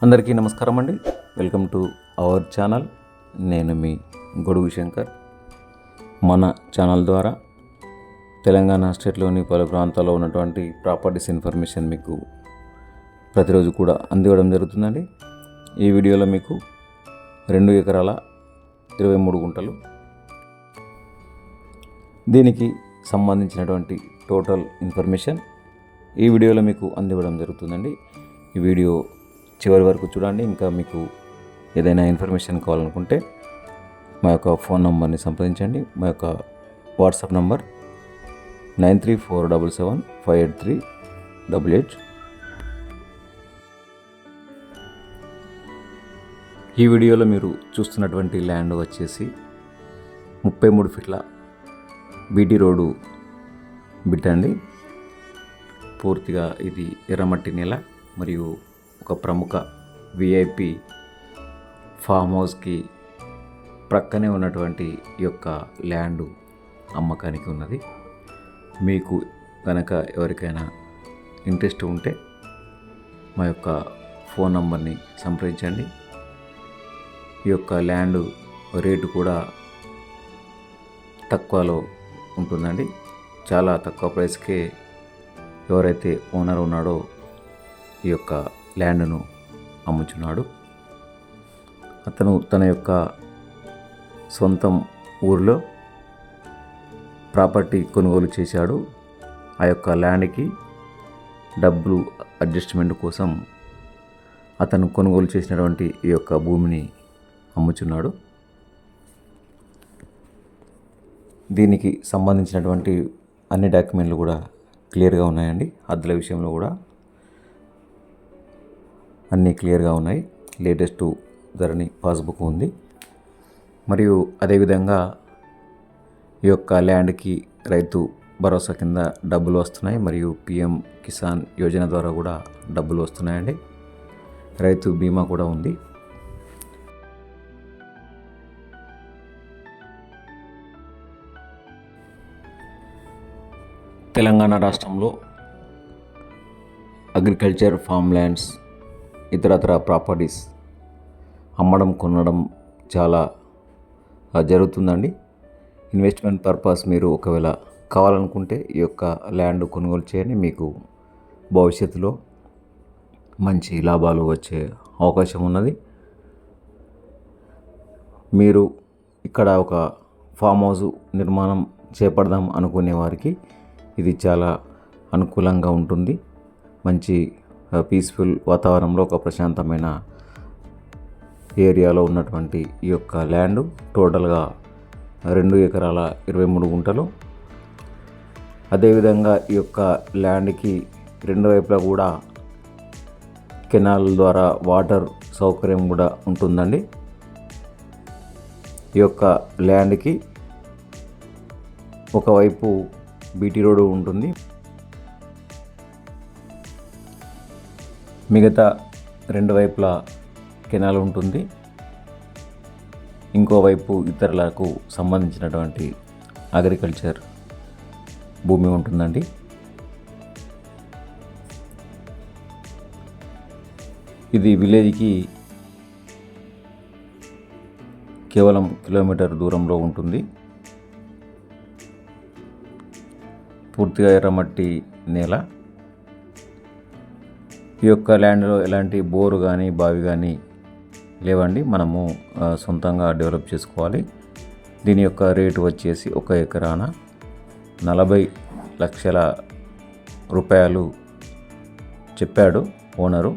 అందరికీ నమస్కారం అండి. Welcome to our channel. నేను మీ గొడుగు శంకర్. మన ఛానల్ ద్వారా తెలంగాణ స్టేట్లోని పలు ప్రాంతాల్లో ఉన్నటువంటి ప్రాపర్టీస్ ఇన్ఫర్మేషన్ మీకు ప్రతిరోజు కూడా అందివ్వడం జరుగుతుందండి. ఈ వీడియోలో మీకు 2 ఎకరాల 23 గుంటలు, దీనికి సంబంధించినటువంటి టోటల్ ఇన్ఫర్మేషన్ ఈ వీడియోలో మీకు అందివ్వడం జరుగుతుందండి. ఈ వీడియో చివరి వరకు చూడండి. ఇంకా మీకు ఏదైనా ఇన్ఫర్మేషన్ కావాలనుకుంటే మా యొక్క ఫోన్ నంబర్ని సంప్రదించండి. మా యొక్క వాట్సాప్ నంబర్ 9347758388. ఈ వీడియోలో మీరు చూస్తున్నటువంటి ల్యాండ్ వచ్చేసి 33 ఫీట్ల బీటీ రోడ్డు బిట్ అండి. పూర్తిగా ఇది ఎర్రమట్టి నేల మరియు ఒక ప్రముఖ విఐపి ఫామ్ హౌస్కి ప్రక్కనే ఉన్నటువంటి ఈ యొక్క ల్యాండ్ అమ్మకానికి ఉన్నది. మీకు కనుక ఎవరికైనా ఇంట్రెస్ట్ ఉంటే మా యొక్క ఫోన్ నంబర్ని సంప్రదించండి. ఈ యొక్క ల్యాండ్ రేటు కూడా తక్కువలో ఉంటుందండి. చాలా తక్కువ ప్రైస్కే ఎవరైతే ఓనర్ ఉన్నాడో ఈ యొక్క ల్యాండ్ను అమ్ముచున్నాడు. అతను తన యొక్క సొంతం ఊరిలో ప్రాపర్టీ కొనుగోలు చేశాడు. ఆ యొక్క ల్యాండ్కి డబ్బులు అడ్జస్ట్మెంట్ కోసం అతను కొనుగోలు చేసినటువంటి ఈ యొక్క భూమిని అమ్ముచున్నాడు. దీనికి సంబంధించినటువంటి అన్ని డాక్యుమెంట్లు కూడా క్లియర్గా ఉన్నాయండి. అద్దెల విషయంలో కూడా అన్నీ క్లియర్గా ఉన్నాయి. లేటెస్ట్ ధరణి పాస్బుక్ ఉంది. మరియు అదేవిధంగా ఈ యొక్క ల్యాండ్కి రైతు భరోసా కింద డబ్బులు వస్తున్నాయి. మరియు పిఎం కిసాన్ యోజన ద్వారా కూడా డబ్బులు వస్తున్నాయండి. రైతు బీమా కూడా ఉంది. తెలంగాణ రాష్ట్రంలో అగ్రికల్చర్, ఫామ్ ల్యాండ్స్, ఇతరత్ర ప్రాపర్టీస్ అమ్మడం కొనడం చాలా జరుగుతుందండి. ఇన్వెస్ట్మెంట్ పర్పస్ మీరు ఒకవేళ కావాలనుకుంటే ఈ యొక్క ల్యాండ్ కొనుగోలు చేయండి. మీకు భవిష్యత్తులో మంచి లాభాలు వచ్చే అవకాశం ఉన్నది. మీరు ఇక్కడ ఒక ఫామ్ హౌస్ నిర్మాణం చేపడదాం అనుకునే వారికి ఇది చాలా అనుకూలంగా ఉంటుంది. మంచి పీస్ఫుల్ వాతావరణంలో ఒక ప్రశాంతమైన ఏరియాలో ఉన్నటువంటి ఈ యొక్క ల్యాండ్ టోటల్గా 2 ఎకరాల 23 గుంటలు. అదేవిధంగా ఈ యొక్క ల్యాండ్కి 2 వైపులా కూడా కెనాల్ ద్వారా వాటర్ సౌకర్యం కూడా ఉంటుందండి. ఈ యొక్క ల్యాండ్కి ఒకవైపు బీటీ రోడ్డు ఉంటుంది. మిగతా 2 వైపులా కెనాల్ ఉంటుంది. ఇంకోవైపు ఇతరులకు సంబంధించినటువంటి అగ్రికల్చర్ భూమి ఉంటుందండి. ఇది విలేజ్కి కేవలం కిలోమీటర్ దూరంలో ఉంటుంది. పూర్తిగా ఎర్రమట్టి నేల. ఈ యొక్క ల్యాండ్లో ఎలాంటి బోరు కానీ బావి కానీ లేవండి. మనము సొంతంగా డెవలప్ చేసుకోవాలి. దీని యొక్క రేటు వచ్చేసి 1 ఎకరాన 40 లక్షల రూపాయలు చెప్పాడు ఓనరు.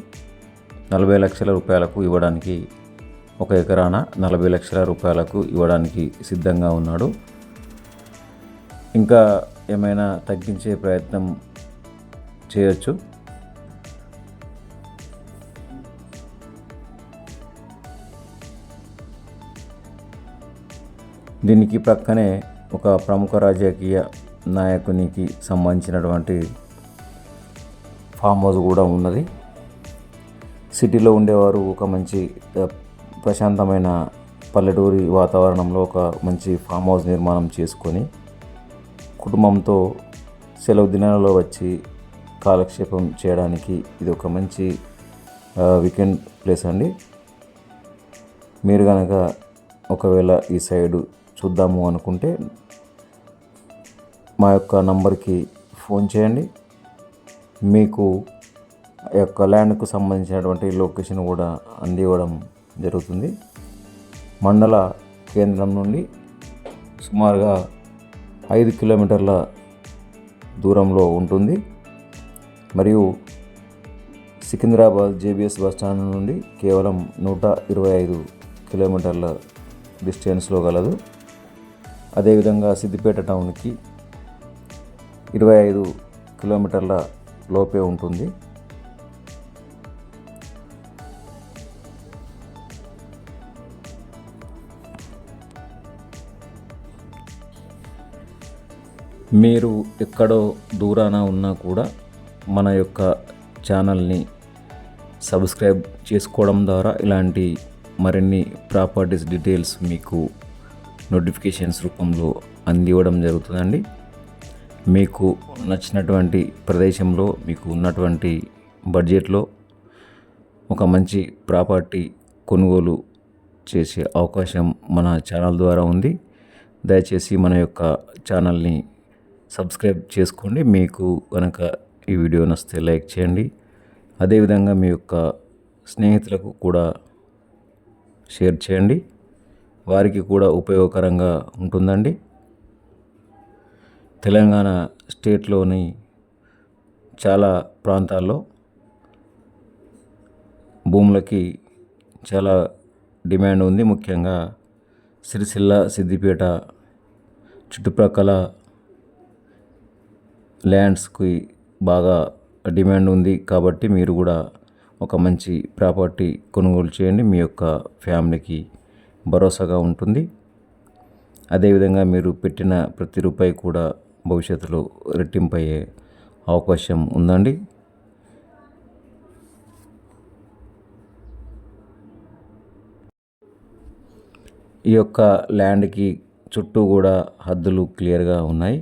40 లక్షల రూపాయలకు ఇవ్వడానికి 1 ఎకరాన 40 లక్షల రూపాయలకు ఇవ్వడానికి సిద్ధంగా ఉన్నాడు. ఇంకా ఏమైనా తగ్గించే ప్రయత్నం చేయొచ్చు. దీనికి ప్రక్కనే ఒక ప్రముఖ రాజకీయ నాయకునికి సంబంధించినటువంటి ఫామ్ హౌస్ కూడా ఉన్నది. సిటీలో ఉండేవారు ఒక మంచి ప్రశాంతమైన పల్లెటూరి వాతావరణంలో ఒక మంచి ఫామ్ హౌస్ నిర్మాణం చేసుకొని కుటుంబంతో సెలవు దినాలలో వచ్చి కాలక్షేపం చేయడానికి ఇది ఒక మంచి వీకెండ్ ప్లేస్ అండి. మీరు కనుక ఒకవేళ ఈ సైడు చూద్దాము అనుకుంటే మా యొక్క నంబర్కి ఫోన్ చేయండి. మీకు ఆ యొక్క ల్యాండ్కు సంబంధించినటువంటి లొకేషన్ కూడా అందివ్వడం జరుగుతుంది. మండల కేంద్రం నుండి సుమారుగా 5 కిలోమీటర్ల దూరంలో ఉంటుంది. మరియు సికింద్రాబాద్ జేబీఎస్ బస్టాండ్ నుండి కేవలం 125 కిలోమీటర్ల డిస్టెన్స్లో గలదు. అదేవిధంగా సిద్దిపేట టౌన్కి 25 కిలోమీటర్ల లోపే ఉంటుంది. మీరు ఎక్కడో దూరాన ఉన్నా కూడా మన యొక్క ఛానల్ని సబ్స్క్రైబ్ చేసుకోవడం ద్వారా ఇలాంటి మరిన్ని ప్రాపర్టీస్ డీటెయిల్స్ మీకు నోటిఫికేషన్స్ రూపంలో అందివ్వడం జరుగుతుందండి. మీకు నచ్చినటువంటి ప్రదేశంలో మీకు ఉన్నటువంటి బడ్జెట్లో ఒక మంచి ప్రాపర్టీ కొనుగోలు చేసే అవకాశం మన ఛానల్ ద్వారా ఉంది. దయచేసి మన యొక్క ఛానల్ని సబ్స్క్రైబ్ చేసుకోండి. మీకు కనుక ఈ వీడియో నచ్చితే లైక్ చేయండి. అదేవిధంగా మీ యొక్క స్నేహితులకు కూడా షేర్ చేయండి. వారికి కూడా ఉపయోగకరంగా ఉంటుందండి. తెలంగాణ స్టేట్లోని చాలా ప్రాంతాల్లో భూములకి చాలా డిమాండ్ ఉంది. ముఖ్యంగా సిరిసిల్ల, సిద్దిపేట చుట్టుప్రక్కల ల్యాండ్స్కి బాగా డిమాండ్ ఉంది. కాబట్టి మీరు కూడా ఒక మంచి ప్రాపర్టీ కొనుగోలు చేయండి. మీ యొక్క ఫ్యామిలీకి భరోసాగా ఉంటుంది. అదేవిధంగా మీరు పెట్టిన ప్రతి రూపాయి కూడా భవిష్యత్తులో రెట్టింపు అయ్యే అవకాశం ఉందండి. ఈ యొక్క ల్యాండ్కి చుట్టూ కూడా హద్దులు క్లియర్గా ఉన్నాయి.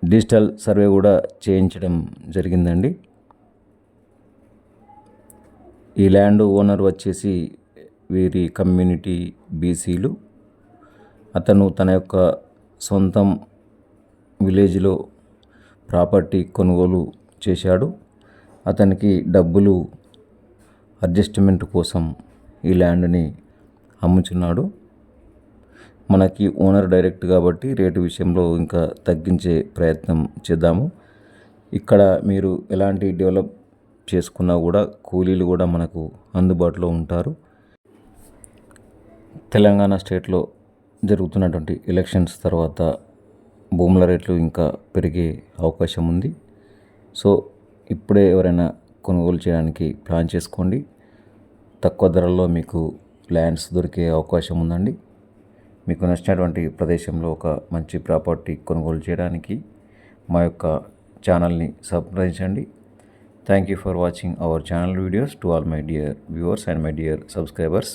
డిజిటల్ సర్వే కూడా చేయించడం జరిగిందండి. ఈ ల్యాండ్ ఓనర్ వచ్చేసి వీరి కమ్యూనిటీ బీసీలు. అతను తన యొక్క సొంతం విలేజ్లో ప్రాపర్టీ కొనుగోలు చేశాడు. అతనికి డబ్బులు అడ్జస్ట్మెంట్ కోసం ఈ ల్యాండ్ని అమ్ముచున్నాడు. మనకి ఓనర్ డైరెక్ట్ కాబట్టి రేటు విషయంలో ఇంకా తగ్గించే ప్రయత్నం చేద్దాము. ఇక్కడ మీరు ఎలాంటి డెవలప్ చేసుకున్నా కూడా కూలీలు కూడా మనకు అందుబాటులో ఉంటారు. తెలంగాణ స్టేట్లో జరుగుతున్నటువంటి ఎలక్షన్స్ తర్వాత భూముల రేట్లు ఇంకా పెరిగే అవకాశం ఉంది. సో ఇప్పుడే ఎవరైనా కొనుగోలు చేయడానికి ప్లాన్ చేసుకోండి. తక్కువ ధరల్లో మీకు ల్యాండ్స్ దొరికే అవకాశం ఉందండి. మీకు నచ్చినటువంటి ప్రదేశంలో ఒక మంచి ప్రాపర్టీ కొనుగోలు చేయడానికి మా యొక్క ఛానల్ని సంప్రదించండి. Thank you for watching our channel videos. To all my dear viewers and my dear subscribers.